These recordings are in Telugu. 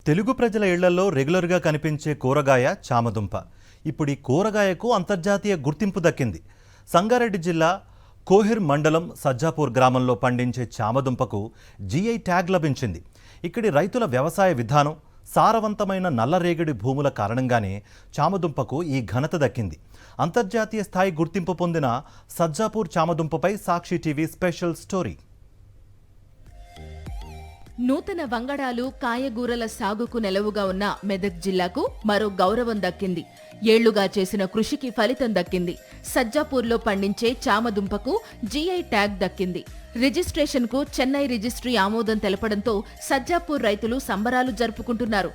తెలుగు ప్రజల ఇళ్లలో రెగ్యులర్గా కనిపించే కూరగాయ చామదుంప. ఇప్పుడు ఈ కూరగాయకు అంతర్జాతీయ గుర్తింపు దక్కింది. సంగారెడ్డి జిల్లా కోహిర్ మండలం సజ్జాపూర్ గ్రామంలో పండించే చామదుంపకు జీఐ ట్యాగ్ లభించింది. ఇక్కడి రైతుల వ్యవసాయ విధానం, సారవంతమైన నల్లరేగడి భూముల కారణంగానే చామదుంపకు ఈ ఘనత దక్కింది. అంతర్జాతీయ స్థాయి గుర్తింపు పొందిన సజ్జాపూర్ చామదుంపపై సాక్షి టీవీ స్పెషల్ స్టోరీ. నూతన వంగడాలు, కాయగూరల సాగుకు నెలవుగా ఉన్న మెదక్ జిల్లాకు మరో గౌరవం దక్కింది. ఏళ్లుగా చేసిన కృషికి ఫలితం దక్కింది. సజ్జాపూర్లో పండించే చామదుంపకు జీఐ ట్యాగ్ దక్కింది. రిజిస్ట్రేషన్కు చెన్నై రిజిస్ట్రీ ఆమోదం తెలపడంతో సజ్జాపూర్ రైతులు సంబరాలు జరుపుకుంటున్నారు.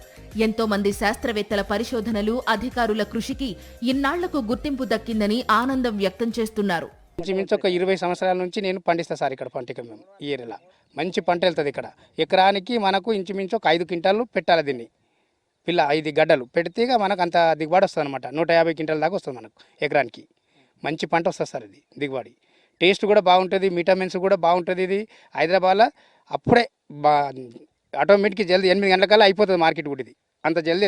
ఎంతో మంది శాస్త్రవేత్తల పరిశోధనలు, అధికారుల కృషికి ఇన్నాళ్లకు గుర్తింపు దక్కిందని ఆనందం వ్యక్తం చేస్తున్నారు. ఇంచుమించు ఒక 20 సంవత్సరాల నుంచి నేను పండిస్తా సార్ ఇక్కడ పంటకి. మేము ఈ ఏరియాలో మంచి పంట వెళ్తుంది. ఇక్కడ ఎకరానికి మనకు ఇంచుమించు ఒక 5 క్వింటాలు పెట్టాలి. దీన్ని 5 గడ్డలు పెడితే మనకు అంత దిగుబడి వస్తుంది అనమాట. 150 క్వింటాల దాకా వస్తుంది మనకు ఎకరానికి. మంచి పంట వస్తుంది సార్ ఇది దిగుబడి. టేస్ట్ కూడా బాగుంటుంది, విటమిన్స్ కూడా బాగుంటుంది. ఇది హైదరాబాద్లో అప్పుడే ఆటోమేటిక్గా జల్దీ 8 గంటలకల్లా అయిపోతుంది మార్కెట్ కూడా. ఇది అంత జల్దీ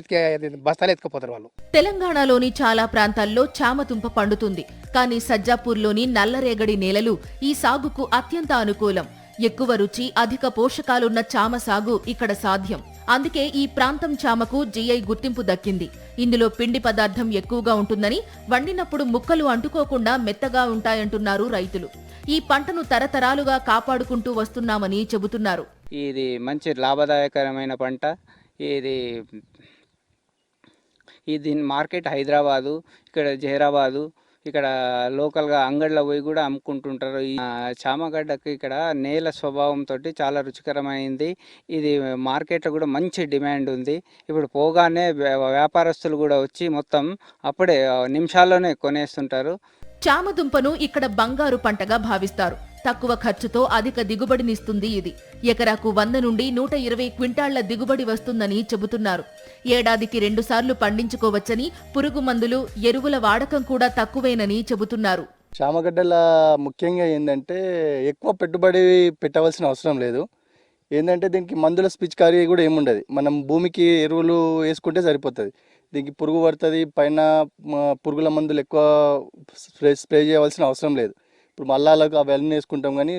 బస్తాలు ఎత్తుకుపోతారు వాళ్ళు. తెలంగాణలోని చాలా ప్రాంతాల్లో చామదుంప పండుతుంది. కానీ సజ్జాపూర్లోని నల్లరేగడి నేలలు ఈ సాగుకు అత్యంత అనుకూలం. ఎక్కువ రుచి, అధిక పోషకాలున్న చామ సాగు ఇక్కడ సాధ్యం. అందుకే ఈ ప్రాంతం చామకు జీఐ గుర్తింపు దక్కింది. ఇందులో పిండి పదార్థం ఎక్కువగా ఉంటుందని, వండినప్పుడు ముక్కలు అంటుకోకుండా మెత్తగా ఉంటాయంటున్నారు రైతులు. ఈ పంటను తరతరాలుగా కాపాడుకుంటూ వస్తున్నామని చెబుతున్నారు. ఇది మంచి లాభదాయకరమైన పంట. దీని మార్కెట్ హైదరాబాదు, ఇక్కడ జహీరాబాదు, ఇక్కడ లోకల్గా అంగడిలో పోయి కూడా అమ్ముకుంటుంటారు. ఈ చామగడ్డకు ఇక్కడ నేల స్వభావంతో చాలా రుచికరమైంది. ఇది మార్కెట్లో కూడా మంచి డిమాండ్ ఉంది. ఇప్పుడు పోగానే వ్యాపారస్తులు కూడా వచ్చి మొత్తం అప్పుడే నిమిషాల్లోనే కొనేస్తుంటారు. చామదుంపను ఇక్కడ బంగారు పంటగా భావిస్తారు. తక్కువ ఖర్చుతో అధిక దిగుబడినిస్తుంది ఇది. ఎకరాకు 100 నుండి 120 క్వింటాళ్ల దిగుబడి వస్తుందని చెబుతున్నారు. ఏడాదికి 2 సార్లు పండించుకోవచ్చని, పురుగు మందులు, ఎరువుల వాడకం కూడా తక్కువేనని చెబుతున్నారు. చామగడ్డల ముఖ్యంగా ఏంటంటే ఎక్కువ పెట్టుబడి పెట్టవలసిన అవసరం లేదు. ఏంటంటే దీనికి మందుల పిచికారీ కూడా ఏముండదు. మనం భూమికి ఎరువులు వేసుకుంటే సరిపోతుంది. దీనికి పురుగు పడుతుంది. పైన పురుగుల మందులు ఎక్కువ స్ప్రే చేయవలసిన అవసరం లేదు. ఇప్పుడు మల్లాలకు అవన్నీ వేసుకుంటాం, కానీ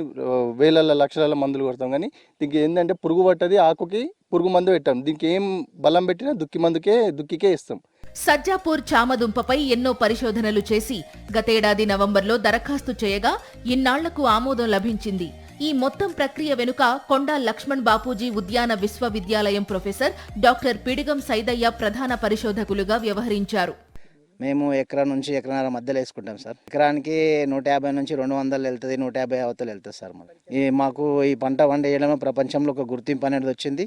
వేల లక్షల మందులు కొడతాం. కానీ దీనికి ఏంటంటే పురుగు పట్టది, ఆకుకి పురుగు మందు పెట్టాం. దీనికి ఏం బలం పెట్టినా దుక్కికే ఇస్తాం. సజ్జాపూర్ చామదుంపపై ఎన్నో పరిశోధనలు చేసి గతేడాది నవంబర్లో దరఖాస్తు చేయగా ఇన్నాళ్లకు ఆమోదం లభించింది. ఈ మొత్తం ప్రక్రియ వెనుక కొండా లక్ష్మణ్ బాపూజీ ఉద్యాన విశ్వవిద్యాలయం ప్రొఫెసర్ డాక్టర్ పిడిగం సైదయ్య ప్రధాన పరిశోధకులుగా వ్యవహరించారు. మేము ఎకరా నుంచి ఎకరాల మధ్యలో వేసుకుంటాం సార్. ఎకరానికి 150 నుంచి 200 వెళ్తుంది, 150 అవతలు వెళ్తుంది సార్. మాకు ఈ పంట వండేయడంలో ప్రపంచంలో ఒక గుర్తింపు అనేది వచ్చింది.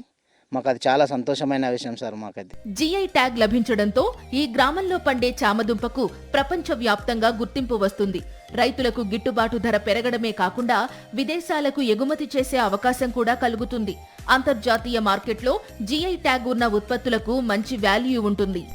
మాకు అది చాలా సంతోషమైన విషయం సార్. మాకది జీఐ ట్యాగ్ లభించడంతో ఈ గ్రామంలో పండే చామదుంపకు ప్రపంచవ్యాప్తంగా గుర్తింపు వస్తుంది. రైతులకు గిట్టుబాటు ధర పెరగడమే కాకుండా విదేశాలకు ఎగుమతి చేసే అవకాశం కూడా కలుగుతుంది. అంతర్జాతీయ మార్కెట్లో జీఐ ట్యాగ్ ఉన్న ఉత్పత్తులకు మంచి వాల్యూ ఉంటుంది.